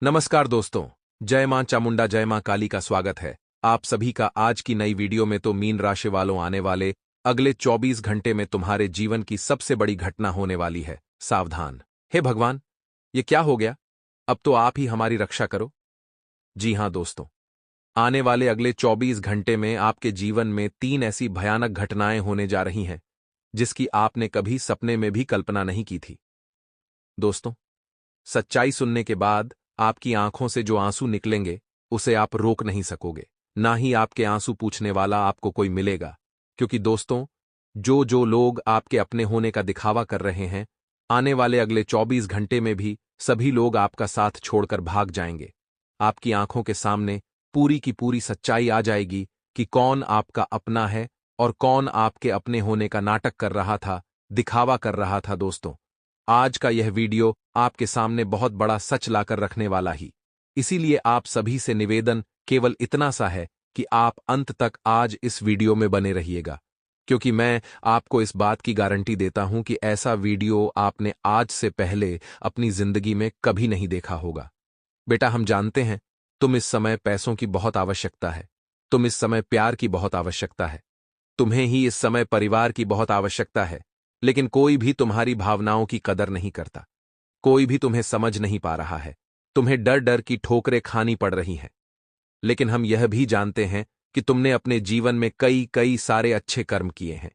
नमस्कार दोस्तों। जय मां चामुंडा जय मां काली का स्वागत है आप सभी का आज की नई वीडियो में। तो मीन राशि वालों, आने वाले अगले 24 घंटे में तुम्हारे जीवन की सबसे बड़ी घटना होने वाली है। सावधान। हे भगवान, ये क्या हो गया? अब तो आप ही हमारी रक्षा करो। जी हां दोस्तों, आने वाले अगले 24 घंटे में आपके जीवन में 3 ऐसी भयानक घटनाएं होने जा रही हैं जिसकी आपने कभी सपने में भी कल्पना नहीं की थी। दोस्तों, सच्चाई सुनने के बाद आपकी आंखों से जो आंसू निकलेंगे उसे आप रोक नहीं सकोगे, ना ही आपके आंसू पूछने वाला आपको कोई मिलेगा। क्योंकि दोस्तों, जो लोग आपके अपने होने का दिखावा कर रहे हैं, आने वाले अगले 24 घंटे में भी सभी लोग आपका साथ छोड़कर भाग जाएंगे। आपकी आंखों के सामने पूरी की पूरी सच्चाई आ जाएगी कि कौन आपका अपना है और कौन आपके अपने होने का नाटक कर रहा था, दिखावा कर रहा था। दोस्तों, आज का यह वीडियो आपके सामने बहुत बड़ा सच लाकर रखने वाला ही। इसीलिए आप सभी से निवेदन केवल इतना सा है कि आप अंत तक आज इस वीडियो में बने रहिएगा, क्योंकि मैं आपको इस बात की गारंटी देता हूं कि ऐसा वीडियो आपने आज से पहले अपनी जिंदगी में कभी नहीं देखा होगा। बेटा, हम जानते हैं तुम इस समय पैसों की बहुत आवश्यकता है, तुम इस समय प्यार की बहुत आवश्यकता है, तुम्हें ही इस समय परिवार की बहुत आवश्यकता है। लेकिन कोई भी तुम्हारी भावनाओं की कदर नहीं करता, कोई भी तुम्हें समझ नहीं पा रहा है। तुम्हें डर डर की ठोकरें खानी पड़ रही हैं। लेकिन हम यह भी जानते हैं कि तुमने अपने जीवन में कई कई सारे अच्छे कर्म किए हैं।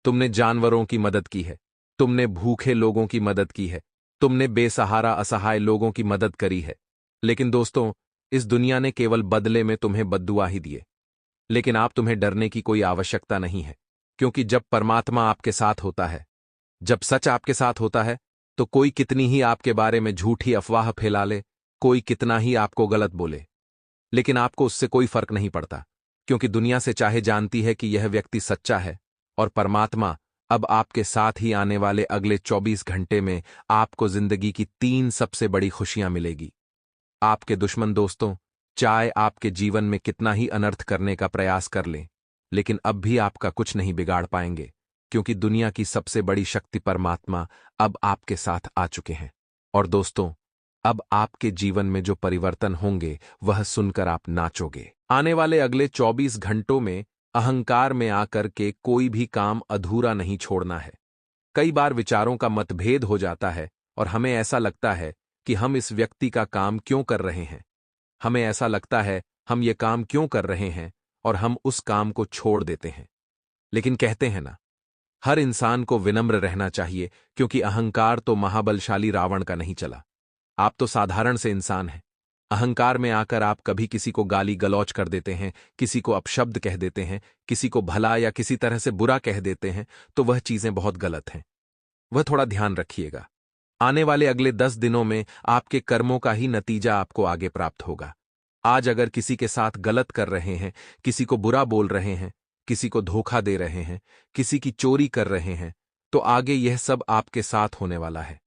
तुमने जानवरों की मदद की है, तुमने भूखे लोगों की मदद की है, तुमने बेसहारा असहाय लोगों की मदद करी है। लेकिन दोस्तों, इस दुनिया ने केवल बदले में तुम्हें बद्दुआ ही दिए। लेकिन आप तुम्हें डरने की कोई आवश्यकता नहीं है, क्योंकि जब परमात्मा आपके साथ होता है, जब सच आपके साथ होता है, तो कोई कितनी ही आपके बारे में झूठी अफवाह फैला ले, कोई कितना ही आपको गलत बोले, लेकिन आपको उससे कोई फर्क नहीं पड़ता। क्योंकि दुनिया से चाहे जानती है कि यह व्यक्ति सच्चा है, और परमात्मा अब आपके साथ ही आने वाले अगले 24 घंटे में आपको जिंदगी की 3 सबसे बड़ी खुशियां मिलेगी। आपके दुश्मन दोस्तों, चाहे आपके जीवन में कितना ही अनर्थ करने का प्रयास कर लें, लेकिन अब भी आपका कुछ नहीं बिगाड़ पाएंगे, क्योंकि दुनिया की सबसे बड़ी शक्ति परमात्मा अब आपके साथ आ चुके हैं। और दोस्तों, अब आपके जीवन में जो परिवर्तन होंगे वह सुनकर आप नाचोगे। आने वाले अगले 24 घंटों में अहंकार में आकर के कोई भी काम अधूरा नहीं छोड़ना है। कई बार विचारों का मतभेद हो जाता है और हमें ऐसा लगता है कि हम इस व्यक्ति का काम क्यों कर रहे हैं, हमें ऐसा लगता है हम ये काम क्यों कर रहे हैं, और हम उस काम को छोड़ देते हैं। लेकिन कहते हैं ना, हर इंसान को विनम्र रहना चाहिए, क्योंकि अहंकार तो महाबलशाली रावण का नहीं चला। आप तो साधारण से इंसान हैं। अहंकार में आकर आप कभी किसी को गाली गलौज कर देते हैं, किसी को अपशब्द कह देते हैं, किसी को भला या किसी तरह से बुरा कह देते हैं, तो वह चीजें बहुत गलत हैं। वह थोड़ा ध्यान रखिएगा। आने वाले अगले 10 दिनों में आपके कर्मों का ही नतीजा आपको आगे प्राप्त होगा। आज अगर किसी के साथ गलत कर रहे हैं, किसी को बुरा बोल रहे हैं, किसी को धोखा दे रहे हैं, किसी की चोरी कर रहे हैं, तो आगे यह सब आपके साथ होने वाला है।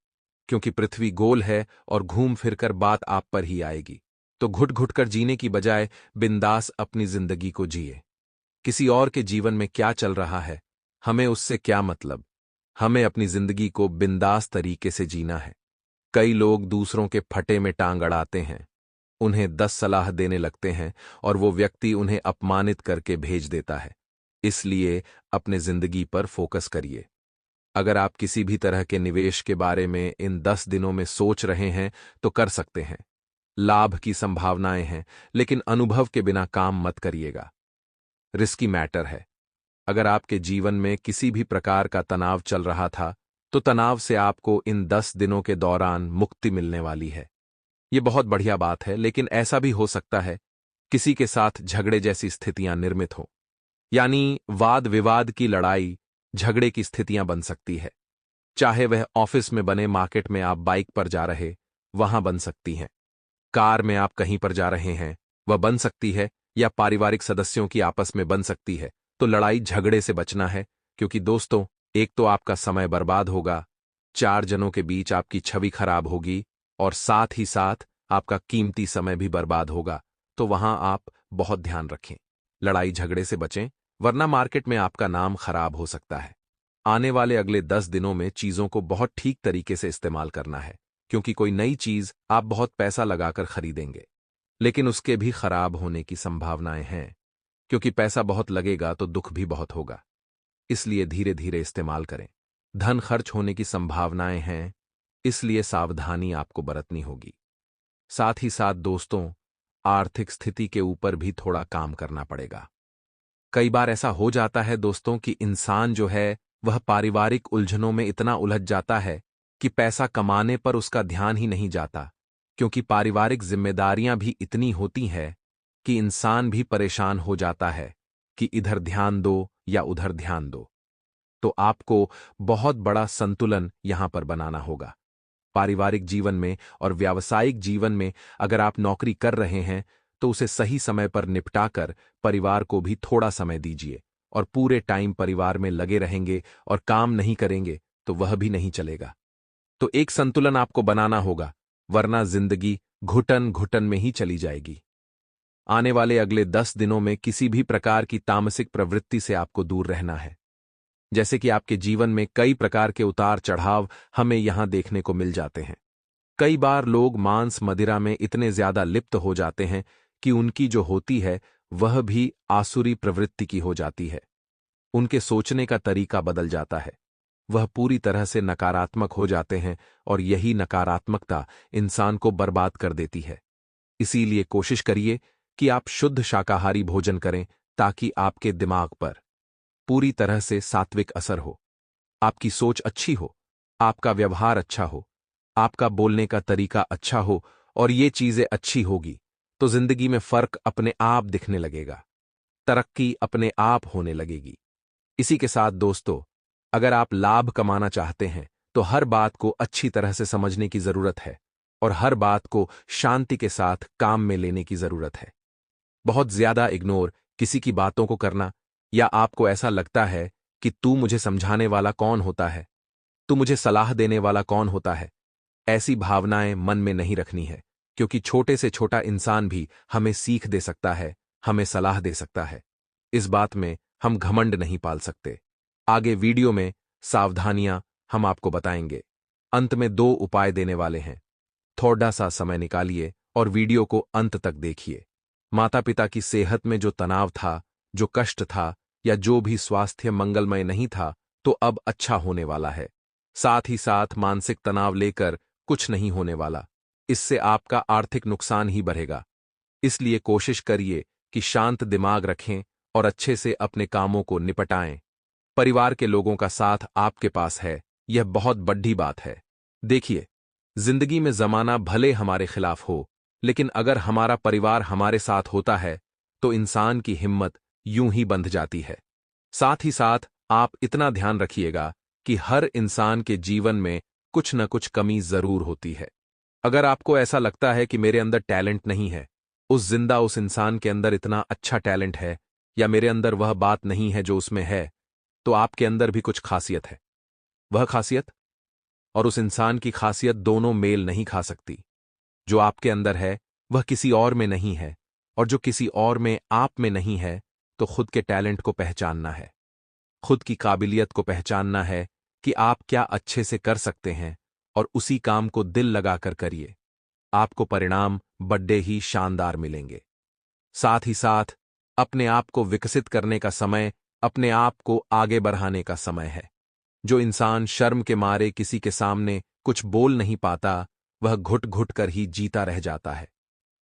क्योंकि पृथ्वी गोल है और घूम फिरकर बात आप पर ही आएगी। तो घुट घुट कर जीने की बजाय बिंदास अपनी जिंदगी को जिए। किसी और के जीवन में क्या चल रहा है, हमें उससे क्या मतलब। हमें अपनी जिंदगी को बिंदास तरीके से जीना है। कई लोग दूसरों के फटे में टांग अड़ाते हैं, उन्हें 10 सलाह देने लगते हैं और वो व्यक्ति उन्हें अपमानित करके भेज देता है। इसलिए अपने जिंदगी पर फोकस करिए। अगर आप किसी भी तरह के निवेश के बारे में इन 10 दिनों में सोच रहे हैं तो कर सकते हैं। लाभ की संभावनाएं हैं, लेकिन अनुभव के बिना काम मत करिएगा। रिस्की मैटर है। अगर आपके जीवन में किसी भी प्रकार का तनाव चल रहा था, तो तनाव से आपको इन 10 दिनों के दौरान मुक्ति मिलने वाली है। ये बहुत बढ़िया बात है, लेकिन ऐसा भी हो सकता है किसी के साथ झगड़े जैसी स्थितियां निर्मित हो, यानी वाद विवाद की लड़ाई झगड़े की स्थितियां बन सकती है। चाहे वह ऑफिस में बने, मार्केट में आप बाइक पर जा रहे, वहां बन सकती हैं। कार में आप कहीं पर जा रहे हैं, वह बन सकती है, या पारिवारिक सदस्यों की आपस में बन सकती है। तो लड़ाई झगड़े से बचना है, क्योंकि दोस्तों, एक तो आपका समय बर्बाद होगा, 4 जनों के बीच आपकी छवि खराब होगी, और साथ ही साथ आपका कीमती समय भी बर्बाद होगा। तो वहां आप बहुत ध्यान रखें, लड़ाई झगड़े से बचें, वरना मार्केट में आपका नाम खराब हो सकता है। आने वाले अगले 10 दिनों में चीजों को बहुत ठीक तरीके से इस्तेमाल करना है। क्योंकि कोई नई चीज आप बहुत पैसा लगाकर खरीदेंगे, लेकिन उसके भी खराब होने की संभावनाएं हैं, क्योंकि पैसा बहुत लगेगा तो दुख भी बहुत होगा। इसलिए धीरे धीरे इस्तेमाल करें। धन खर्च होने की संभावनाएं हैं, इसलिए सावधानी आपको बरतनी होगी। साथ ही साथ दोस्तों, आर्थिक स्थिति के ऊपर भी थोड़ा काम करना पड़ेगा। कई बार ऐसा हो जाता है दोस्तों कि इंसान जो है वह पारिवारिक उलझनों में इतना उलझ जाता है कि पैसा कमाने पर उसका ध्यान ही नहीं जाता, क्योंकि पारिवारिक जिम्मेदारियां भी इतनी होती हैं कि इंसान भी परेशान हो जाता है कि इधर ध्यान दो या उधर ध्यान दो। तो आपको बहुत बड़ा संतुलन यहां पर बनाना होगा। पारिवारिक जीवन में और व्यावसायिक जीवन में अगर आप नौकरी कर रहे हैं तो उसे सही समय पर निपटाकर परिवार को भी थोड़ा समय दीजिए, और पूरे टाइम परिवार में लगे रहेंगे और काम नहीं करेंगे तो वह भी नहीं चलेगा। तो एक संतुलन आपको बनाना होगा, वरना जिंदगी घुटन घुटन में ही चली जाएगी। आने वाले अगले 10 दिनों में किसी भी प्रकार की तामसिक प्रवृत्ति से आपको दूर रहना है। जैसे कि आपके जीवन में कई प्रकार के उतार चढ़ाव हमें यहां देखने को मिल जाते हैं। कई बार लोग मांस मदिरा में इतने ज्यादा लिप्त हो जाते हैं कि उनकी जो होती है वह भी आसुरी प्रवृत्ति की हो जाती है। उनके सोचने का तरीका बदल जाता है, वह पूरी तरह से नकारात्मक हो जाते हैं, और यही नकारात्मकता इंसान को बर्बाद कर देती है। इसीलिए कोशिश करिए कि आप शुद्ध शाकाहारी भोजन करें, ताकि आपके दिमाग पर पूरी तरह से सात्विक असर हो, आपकी सोच अच्छी हो, आपका व्यवहार अच्छा हो, आपका बोलने का तरीका अच्छा हो, और ये चीजें अच्छी होगी तो जिंदगी में फर्क अपने आप दिखने लगेगा, तरक्की अपने आप होने लगेगी। इसी के साथ दोस्तों, अगर आप लाभ कमाना चाहते हैं तो हर बात को अच्छी तरह से समझने की जरूरत है, और हर बात को शांति के साथ काम में लेने की जरूरत है। बहुत ज्यादा इग्नोर किसी की बातों को करना, या आपको ऐसा लगता है कि तू मुझे समझाने वाला कौन होता है, तू मुझे सलाह देने वाला कौन होता है, ऐसी भावनाएं मन में नहीं रखनी है, क्योंकि छोटे से छोटा इंसान भी हमें सीख दे सकता है, हमें सलाह दे सकता है। इस बात में हम घमंड नहीं पाल सकते। आगे वीडियो में सावधानियां हम आपको बताएंगे। अंत में 2 उपाय देने वाले हैं। थोड़ा सा समय निकालिए और वीडियो को अंत तक देखिए। माता पिता की सेहत में जो तनाव था, जो कष्ट था, या जो भी स्वास्थ्य मंगलमय नहीं था, तो अब अच्छा होने वाला है। साथ ही साथ मानसिक तनाव लेकर कुछ नहीं होने वाला, इससे आपका आर्थिक नुकसान ही बढ़ेगा। इसलिए कोशिश करिए कि शांत दिमाग रखें और अच्छे से अपने कामों को निपटाएं। परिवार के लोगों का साथ आपके पास है, यह बहुत बड़ी बात है। देखिए, जिंदगी में जमाना भले हमारे खिलाफ हो, लेकिन अगर हमारा परिवार हमारे साथ होता है तो इंसान की हिम्मत यूं ही बंध जाती है। साथ ही साथ आप इतना ध्यान रखिएगा कि हर इंसान के जीवन में कुछ न कुछ कमी जरूर होती है। अगर आपको ऐसा लगता है कि मेरे अंदर टैलेंट नहीं है, उस इंसान के अंदर इतना अच्छा टैलेंट है, या मेरे अंदर वह बात नहीं है जो उसमें है, तो आपके अंदर भी कुछ खासियत है। वह खासियत और उस इंसान की खासियत दोनों मेल नहीं खा सकती। जो आपके अंदर है वह किसी और में नहीं है, और जो किसी और में आप में नहीं है, तो खुद के टैलेंट को पहचानना है, खुद की काबिलियत को पहचानना है कि आप क्या अच्छे से कर सकते हैं, और उसी काम को दिल लगाकर करिए। आपको परिणाम बड़े ही शानदार मिलेंगे। साथ ही साथ अपने आप को विकसित करने का समय, अपने आप को आगे बढ़ाने का समय है। जो इंसान शर्म के मारे किसी के सामने कुछ बोल नहीं पाता, वह घुट घुट कर ही जीता रह जाता है।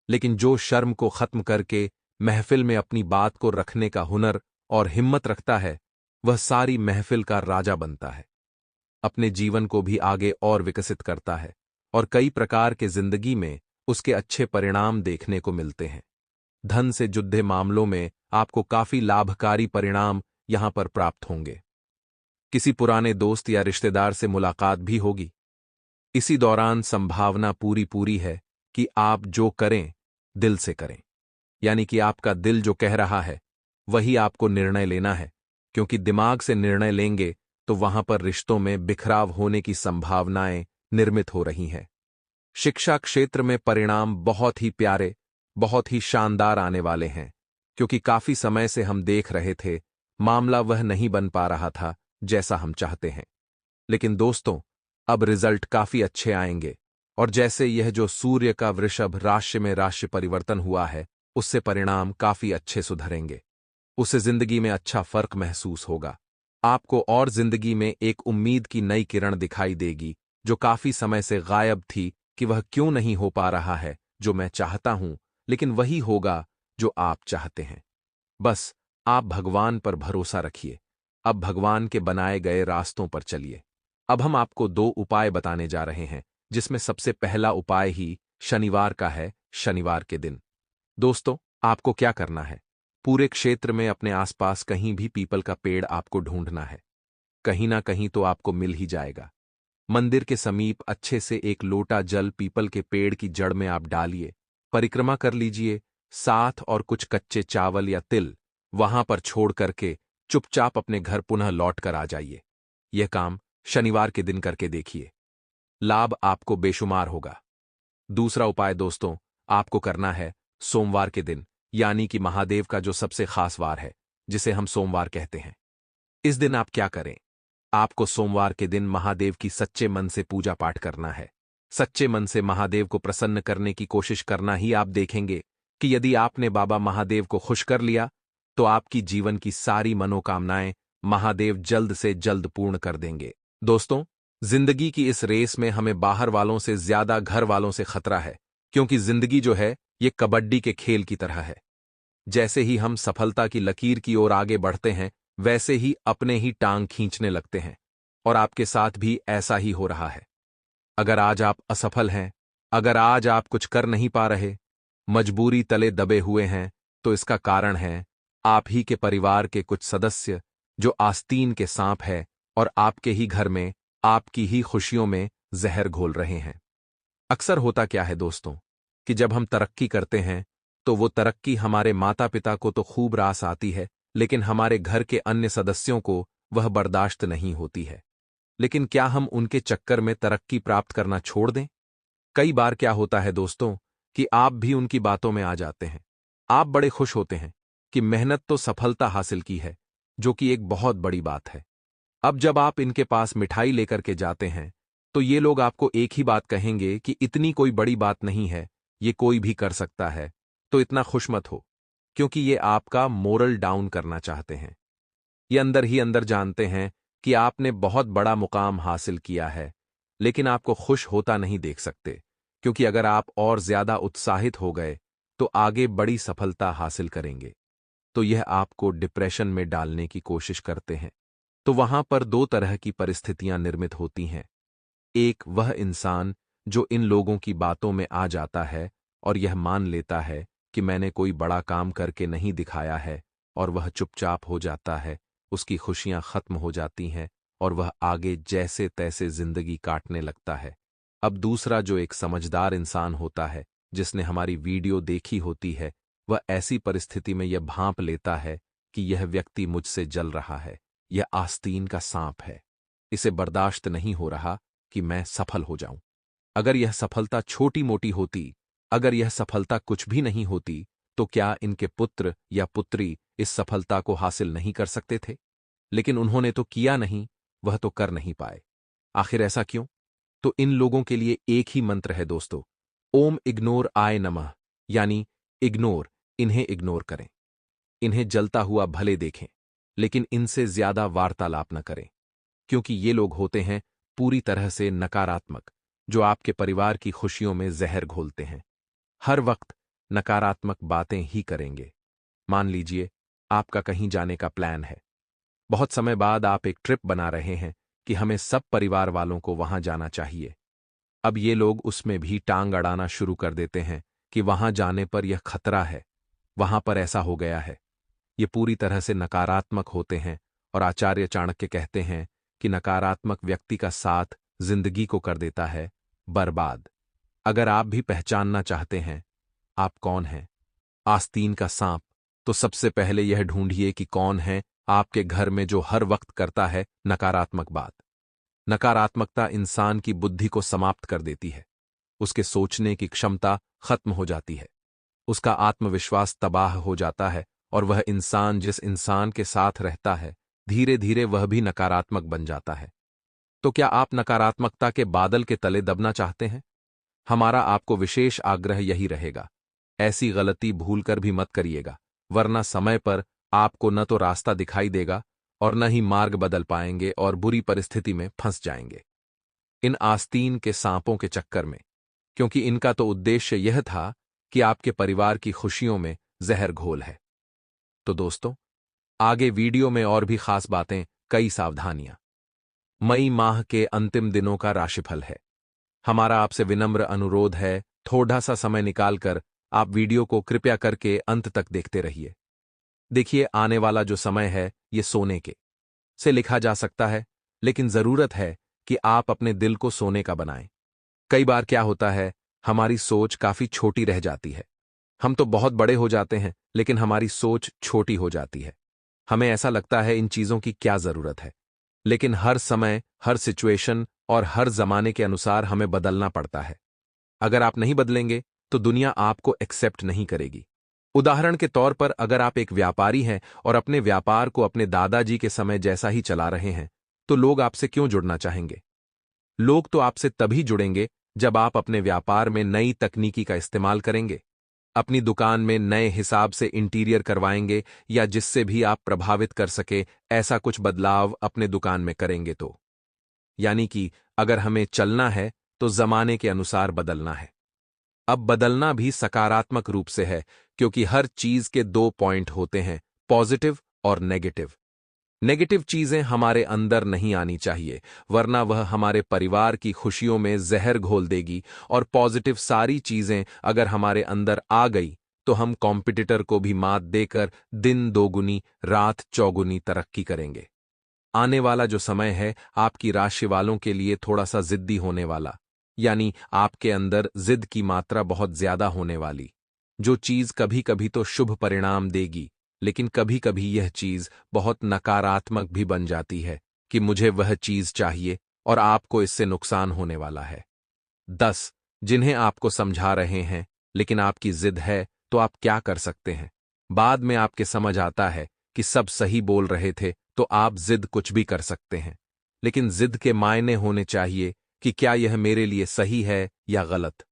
लेकिन जो शर्म को खत्म करके महफिल में अपनी बात को रखने का हुनर और हिम्मत रखता है, वह सारी महफिल का राजा बनता है, अपने जीवन को भी आगे और विकसित करता है, और कई प्रकार के जिंदगी में उसके अच्छे परिणाम देखने को मिलते हैं। धन से जुड़े मामलों में आपको काफी लाभकारी परिणाम यहां पर प्राप्त होंगे। किसी पुराने दोस्त या रिश्तेदार से मुलाकात भी होगी। इसी दौरान संभावना पूरी पूरी है कि आप जो करें दिल से करें, यानी कि आपका दिल जो कह रहा है वही आपको निर्णय लेना है, क्योंकि दिमाग से निर्णय लेंगे तो वहां पर रिश्तों में बिखराव होने की संभावनाएं निर्मित हो रही हैं। शिक्षा क्षेत्र में परिणाम बहुत ही प्यारे, बहुत ही शानदार आने वाले हैं, क्योंकि काफी समय से हम देख रहे थे मामला वह नहीं बन पा रहा था जैसा हम चाहते हैं। लेकिन दोस्तों, अब रिजल्ट काफी अच्छे आएंगे। और जैसे यह जो सूर्य का वृषभ राशि में राशि परिवर्तन हुआ है, उससे परिणाम काफी अच्छे सुधरेंगे। उसे जिंदगी में अच्छा फर्क महसूस होगा। आपको और जिंदगी में एक उम्मीद की नई किरण दिखाई देगी, जो काफी समय से गायब थी कि वह क्यों नहीं हो पा रहा है जो मैं चाहता हूं, लेकिन वही होगा जो आप चाहते हैं। बस आप भगवान पर भरोसा रखिए। अब भगवान के बनाए गए रास्तों पर चलिए। अब हम आपको 2 उपाय बताने जा रहे हैं, जिसमें सबसे पहला उपाय ही शनिवार का है, शनिवार के दिन। दोस्तों, आपको क्या करना है? पूरे क्षेत्र में अपने आसपास कहीं भी पीपल का पेड़ आपको ढूंढना है। कहीं ना कहीं तो आपको मिल ही जाएगा। मंदिर के समीप अच्छे से एक लोटा जल पीपल के पेड़ की जड़ में आप डालिए, परिक्रमा कर लीजिए, साथ और कुछ कच्चे चावल या तिल वहां पर छोड़ करके चुपचाप अपने घर पुनः लौट कर आ जाइए। यह काम शनिवार के दिन करके देखिए, लाभ आपको बेशुमार होगा। दूसरा उपाय दोस्तों, आपको करना है सोमवार के दिन, यानी कि महादेव का जो सबसे खास वार है, जिसे हम सोमवार कहते हैं। इस दिन आप क्या करें? आपको सोमवार के दिन महादेव की सच्चे मन से पूजा पाठ करना है। सच्चे मन से महादेव को प्रसन्न करने की कोशिश करना ही आप देखेंगे कि यदि आपने बाबा महादेव को खुश कर लिया, तो आपकी जीवन की सारी मनोकामनाएं महादेव जल्द से जल्द पूर्ण कर देंगे। दोस्तों, जिंदगी की इस रेस में हमें बाहर वालों से ज्यादा घर वालों से खतरा है, क्योंकि जिंदगी जो है ये कबड्डी के खेल की तरह है। जैसे ही हम सफलता की लकीर की ओर आगे बढ़ते हैं, वैसे ही अपने ही टांग खींचने लगते हैं, और आपके साथ भी ऐसा ही हो रहा है। अगर आज आप असफल हैं, अगर आज आप कुछ कर नहीं पा रहे, मजबूरी तले दबे हुए हैं, तो इसका कारण है आप ही के परिवार के कुछ सदस्य जो आस्तीन के सांप है और आपके ही घर में आपकी ही खुशियों में जहर घोल रहे हैं। अक्सर होता क्या है दोस्तों, कि जब हम तरक्की करते हैं तो वो तरक्की हमारे माता पिता को तो खूब रास आती है, लेकिन हमारे घर के अन्य सदस्यों को वह बर्दाश्त नहीं होती है। लेकिन क्या हम उनके चक्कर में तरक्की प्राप्त करना छोड़ दें? कई बार क्या होता है दोस्तों, कि आप भी उनकी बातों में आ जाते हैं। आप बड़े खुश होते हैं कि मेहनत तो सफलता हासिल की है, जो कि एक बहुत बड़ी बात है। अब जब आप इनके पास मिठाई लेकर के जाते हैं, तो ये लोग आपको एक ही बात कहेंगे कि इतनी कोई बड़ी बात नहीं है, ये कोई भी कर सकता है, तो इतना खुश मत हो, क्योंकि ये आपका मोरल डाउन करना चाहते हैं। ये अंदर ही अंदर जानते हैं कि आपने बहुत बड़ा मुकाम हासिल किया है, लेकिन आपको खुश होता नहीं देख सकते, क्योंकि अगर आप और ज्यादा उत्साहित हो गए, तो आगे बड़ी सफलता हासिल करेंगे। तो यह आपको डिप्रेशन में डालने की कोशिश करते हैं। तो वहां पर 2 तरह की परिस्थितियां निर्मित होती हैं। एक वह इंसान जो इन लोगों की बातों में आ जाता है और यह मान लेता है कि मैंने कोई बड़ा काम करके नहीं दिखाया है, और वह चुपचाप हो जाता है, उसकी खुशियां खत्म हो जाती हैं और वह आगे जैसे तैसे जिंदगी काटने लगता है। अब दूसरा जो एक समझदार इंसान होता है, जिसने हमारी वीडियो देखी होती है, वह ऐसी परिस्थिति में यह भांप लेता है कि यह व्यक्ति मुझसे जल रहा है, यह आस्तीन का सांप है, इसे बर्दाश्त नहीं हो रहा कि मैं सफल हो जाऊं। अगर यह सफलता छोटी मोटी होती, अगर यह सफलता कुछ भी नहीं होती, तो क्या इनके पुत्र या पुत्री इस सफलता को हासिल नहीं कर सकते थे? लेकिन उन्होंने तो किया नहीं, वह तो कर नहीं पाए। आखिर ऐसा क्यों? तो इन लोगों के लिए एक ही मंत्र है दोस्तों, ओम इग्नोर आय नमः, यानी इग्नोर, इन्हें इग्नोर करें। इन्हें जलता हुआ भले देखें, लेकिन इनसे ज्यादा वार्तालाप न करें, क्योंकि ये लोग होते हैं पूरी तरह से नकारात्मक, जो आपके परिवार की खुशियों में जहर घोलते हैं। हर वक्त नकारात्मक बातें ही करेंगे। मान लीजिए आपका कहीं जाने का प्लान है। बहुत समय बाद आप एक ट्रिप बना रहे हैं कि हमें सब परिवार वालों को वहां जाना चाहिए। अब ये लोग उसमें भी टांग अड़ाना शुरू कर देते हैं कि वहां जाने पर यह खतरा है, वहां पर ऐसा हो गया है। ये पूरी तरह से नकारात्मक होते हैं, और आचार्य चाणक्य कहते हैं कि नकारात्मक व्यक्ति का साथ जिंदगी को कर देता है बर्बाद। अगर आप भी पहचानना चाहते हैं आप कौन हैं, आस्तीन का सांप, तो सबसे पहले यह ढूंढिए कि कौन है आपके घर में जो हर वक्त करता है नकारात्मक बात। नकारात्मकता इंसान की बुद्धि को समाप्त कर देती है, उसके सोचने की क्षमता खत्म हो जाती है, उसका आत्मविश्वास तबाह हो जाता है, और वह इंसान जिस इंसान के साथ रहता है, धीरे धीरे वह भी नकारात्मक बन जाता है। तो क्या आप नकारात्मकता के बादल के तले दबना चाहते हैं? हमारा आपको विशेष आग्रह यही रहेगा, ऐसी गलती भूलकर भी मत करिएगा, वरना समय पर आपको न तो रास्ता दिखाई देगा और न ही मार्ग बदल पाएंगे और बुरी परिस्थिति में फंस जाएंगे इन आस्तीन के सांपों के चक्कर में, क्योंकि इनका तो उद्देश्य यह था कि आपके परिवार की खुशियों में जहर घोल है। तो दोस्तों, आगे वीडियो में और भी खास बातें, कई सावधानियां। मई माह के अंतिम दिनों का राशिफल है। हमारा आपसे विनम्र अनुरोध है, थोड़ा सा समय निकालकर आप वीडियो को कृपया करके अंत तक देखते रहिए। देखिए, आने वाला जो समय है ये सोने के से लिखा जा सकता है, लेकिन जरूरत है कि आप अपने दिल को सोने का बनाएं। कई बार क्या होता है, हमारी सोच काफी छोटी रह जाती है। हम तो बहुत बड़े हो जाते हैं, लेकिन हमारी सोच छोटी हो जाती है। हमें ऐसा लगता है इन चीजों की क्या जरूरत है, लेकिन हर समय, हर सिचुएशन और हर जमाने के अनुसार हमें बदलना पड़ता है। अगर आप नहीं बदलेंगे तो दुनिया आपको एक्सेप्ट नहीं करेगी। उदाहरण के तौर पर, अगर आप एक व्यापारी हैं और अपने व्यापार को अपने दादाजी के समय जैसा ही चला रहे हैं, तो लोग आपसे क्यों जुड़ना चाहेंगे? लोग तो आपसे तभी जुड़ेंगे जब आप अपने व्यापार में नई तकनीकी का इस्तेमाल करेंगे, अपनी दुकान में नए हिसाब से इंटीरियर करवाएंगे, या जिससे भी आप प्रभावित कर सके ऐसा कुछ बदलाव अपने दुकान में करेंगे। तो यानी कि अगर हमें चलना है तो जमाने के अनुसार बदलना है। अब बदलना भी सकारात्मक रूप से है, क्योंकि हर चीज के दो पॉइंट होते हैं, पॉजिटिव और नेगेटिव। नेगेटिव चीजें हमारे अंदर नहीं आनी चाहिए, वरना वह हमारे परिवार की खुशियों में जहर घोल देगी, और पॉजिटिव सारी चीजें अगर हमारे अंदर आ गई तो हम कॉम्पिटिटर को भी मात देकर दिन दोगुनी रात चौगुनी तरक्की करेंगे। आने वाला जो समय है आपकी राशि वालों के लिए थोड़ा सा जिद्दी होने वाला, यानी आपके अंदर जिद की मात्रा बहुत ज्यादा होने वाली। जो चीज कभी कभी तो शुभ परिणाम देगी, लेकिन कभी कभी यह चीज बहुत नकारात्मक भी बन जाती है कि मुझे वह चीज चाहिए और आपको इससे नुकसान होने वाला है। 10 जिन्हें आपको समझा रहे हैं, लेकिन आपकी जिद है, तो आप क्या कर सकते हैं? बाद में आपके समझ आता है कि सब सही बोल रहे थे, तो आप जिद कुछ भी कर सकते हैं, लेकिन जिद के मायने होने चाहिए कि क्या यह मेरे लिए सही है या गलत।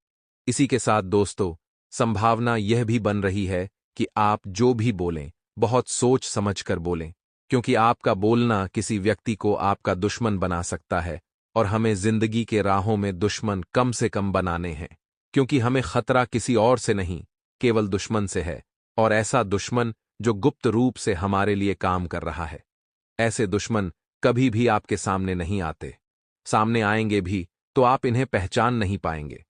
इसी के साथ दोस्तों, संभावना यह भी बन रही है कि आप जो भी बोलें बहुत सोच समझकर बोलें, क्योंकि आपका बोलना किसी व्यक्ति को आपका दुश्मन बना सकता है, और हमें जिंदगी के राहों में दुश्मन कम से कम बनाने हैं, क्योंकि हमें खतरा किसी और से नहीं, केवल दुश्मन से है, और ऐसा दुश्मन जो गुप्त रूप से हमारे लिए काम कर रहा है। ऐसे दुश्मन कभी भी आपके सामने नहीं आते, सामने आएंगे भी तो आप इन्हें पहचान नहीं पाएंगे,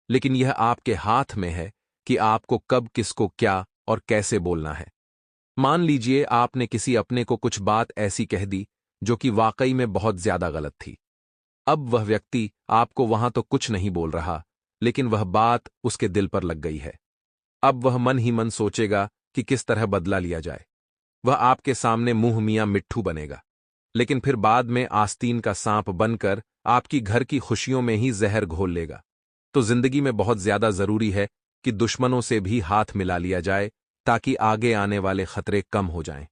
लेकिन यह आपके हाथ में है कि आपको कब किसको क्या और कैसे बोलना है। मान लीजिए आपने किसी अपने को कुछ बात ऐसी कह दी जो कि वाकई में बहुत ज्यादा गलत थी। अब वह व्यक्ति आपको वहां तो कुछ नहीं बोल रहा, लेकिन वह बात उसके दिल पर लग गई है। अब वह मन ही मन सोचेगा कि किस तरह बदला लिया जाए। वह आपके सामने मुंह मियां मिट्ठू बनेगा, लेकिन फिर बाद में आस्तीन का सांप बनकर आपकी घर की खुशियों में ही जहर घोल लेगा। तो जिंदगी में बहुत ज्यादा जरूरी है कि दुश्मनों से भी हाथ मिला लिया जाए, ताकि आगे आने वाले खतरे कम हो जाएं।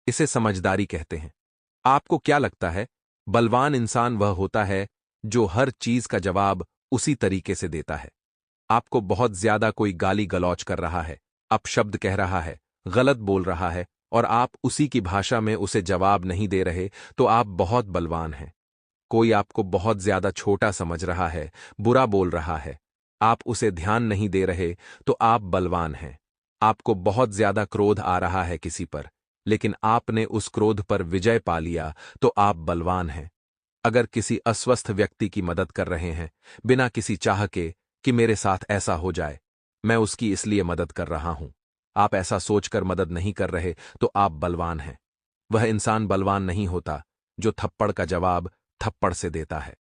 इसे समझदारी कहते हैं। आपको क्या लगता है, बलवान इंसान वह होता है जो हर चीज का जवाब उसी तरीके से देता है? आपको बहुत ज्यादा कोई गाली गलौज कर रहा है, अपशब्द कह रहा है, गलत बोल रहा है, और आप उसी की भाषा में उसे जवाब नहीं दे रहे, तो आप बहुत बलवान हैं। कोई आपको बहुत ज्यादा छोटा समझ रहा है, बुरा बोल रहा है, आप उसे ध्यान नहीं दे रहे, तो आप बलवान हैं। आपको बहुत ज्यादा क्रोध आ रहा है किसी पर, लेकिन आपने उस क्रोध पर विजय पा लिया, तो आप बलवान हैं। अगर किसी अस्वस्थ व्यक्ति की मदद कर रहे हैं, बिना किसी चाह के कि मेरे साथ ऐसा हो जाए, मैं उसकी इसलिए मदद कर रहा हूं, आप ऐसा सोचकर मदद नहीं कर रहे, तो आप बलवान हैं। वह इंसान बलवान नहीं होता जो थप्पड़ का जवाब थप्पड़ से देता है।